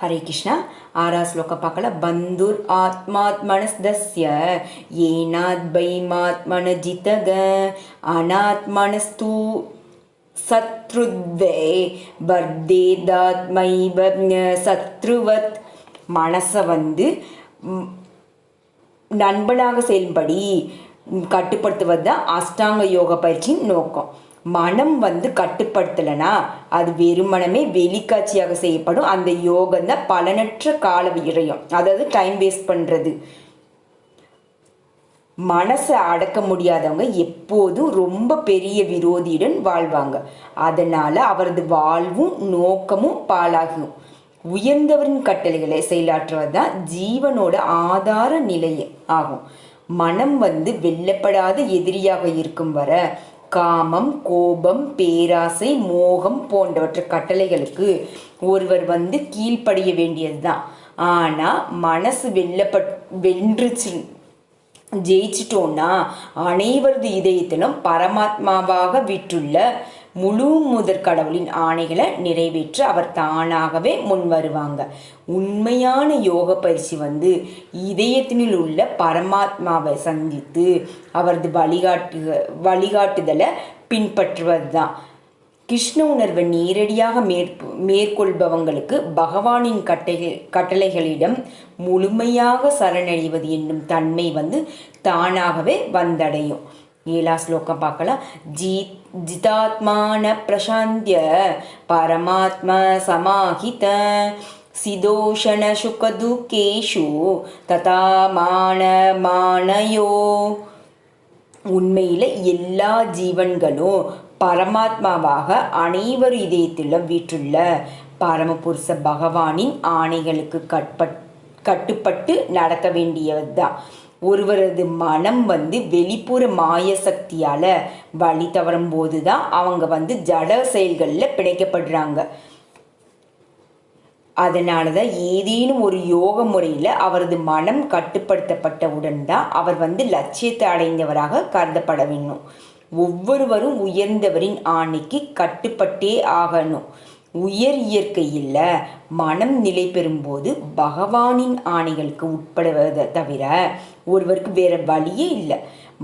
ஹரே கிருஷ்ணா. ஆறாவது ஸ்லோகம் பார்க்கலாம். பந்துர் ஆத்மாத்மனஸ்தஸ்ய ஏனாத்பைமாத்மன ஜிதக அநாத்மனஸ்து சத்ருத்வே பர்தேதாத்மைவ சத்ருவத். மனசை நண்பனாக செயல்படி கட்டுப்படுத்துவது தான் அஷ்டாங்க யோக பயிற்சியின் நோக்கம். மனம் கட்டுப்படுத்தலைன்னா அது வெறுமனமே வெளிக்காட்சியாக செய்யப்படும். அந்த யோகம் தான் பலனற்ற கால விரயம், அதாவது டைம் வேஸ்ட் பண்ணுறது. மனசை அடக்க முடியாதவங்க எப்போதும் ரொம்ப பெரிய விரோதியுடன் வாழ்வாங்க. அதனால் அவரது வாழ்வும் நோக்கமும் பாழாகும். உயர்ந்தவரின் கட்டளைகளை செயலாற்றுவது தான் ஜீவனோட ஆதார நிலை ஆகும். மனம் வெல்லப்படாத எதிரியாக இருக்கும் வர காமம், கோபம், பேராசை, மோகம் போன்றவற்ற கட்டளைகளுக்கு ஒருவர் கீழ்ப்படிய வேண்டியது தான். ஆனால் மனசு வென்றுச்சு ஜெயிச்சிட்டோன்னா அனைவரது இதயத்திலும் பரமாத்மாவாக விட்டுள்ள முழு முதற் கடவுளின் ஆணைகளை நிறைவேற்ற அவர் தானாகவே முன் வருவாங்க. உண்மையான யோக பயிற்சி இதயத்தினுள் உள்ள பரமாத்மாவை சந்தித்து அவரது வழிகாட்டுதலை பின்பற்றுவது தான். கிருஷ்ண உணர்வை நேரடியாக மேற்கொள்பவங்களுக்கு பகவானின் கட்டளைகளிடம் முழுமையாக சரணடைவது என்னும் தன்மை தானாகவே வந்தடையும். 7ஆம் ஸ்லோகம் பார்க்கலாம். ஜிதாத்மான பிரசாந்திய பரமாத்மா சமாஹித சிதோஷண சுகதுகேஷு ததா மானயோ. உண்மையில் எல்லா ஜீவன்களும் பரமாத்மாவாக அனைவரும் இதயத்திலும் வீற்றுள்ள பரமபுருஷ பகவானின் ஆணைகளுக்கு கட்டுப்பட்டு நடக்க வேண்டியதுதான். ஒருவரது மனம் வெளிப்புற மாய சக்தியால் வழி தவறும் போது தான் அவங்க ஜட செயல்களில் பிணைக்கப்படுறாங்க. அதனால தான் ஏதேனும் ஒரு யோக முறையில் அவரது மனம் கட்டுப்படுத்தப்பட்டவுடன் தான் அவர் லட்சியத்தை அடைந்தவராக கருதப்பட வேண்டும். ஒவ்வொருவரும் உயர்ந்தவரின் ஆணைக்கு கட்டுப்பட்டே ஆகணும். உயர் இயற்கையில் மனம் நிலை பெறும்போது பகவானின் ஆணைகளுக்கு உட்படுவதை தவிர ஒருவருக்கு வேற வழியே இல்லை.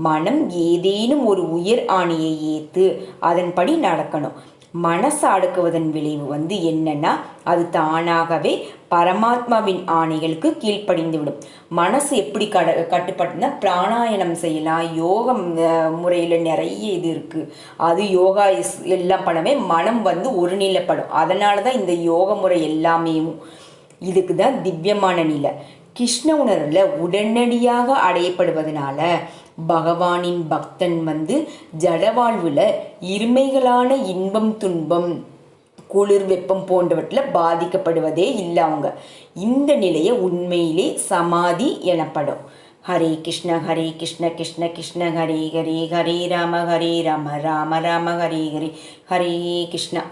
மனம் ஏதேனும் ஒரு உயர் ஆணையை ஏற்று அதன்படி நடக்கணும். மனசை அடக்குவதன் விளைவு என்னன்னா அது தானாகவே பரமாத்மாவின் ஆணைகளுக்கு கீழ்ப்படிந்துவிடும். மனசு எப்படி கட்டுப்பட்டுனா பிராணாயாமம் செய்யலாம். யோகம் முறையில் நிறைய இது இருக்குது. அது யோகா எல்லாம் பண்ணவே மனம் ஒருநிலைப்படும். அதனால தான் இந்த யோக முறை எல்லாமே இதுக்கு தான் திவ்யமான நிலை. கிருஷ்ண உணர்வில் உடனடியாக அடையப்படுவதனால பகவானின் பக்தன் ஜடவாழ்வில் இருமைகளான இன்பம், துன்பம், குளிர், வெப்பம் போன்றவற்றில் பாதிக்கப்படுவதே இல்லை. அவங்க இந்த நிலையை உண்மையிலே சமாதி எனப்படும். ஹரே கிருஷ்ண ஹரே கிருஷ்ண கிருஷ்ண கிருஷ்ண ஹரே ஹரே ஹரே ராம ராம ராம ஹரே ஹரே. ஹரே கிருஷ்ணா.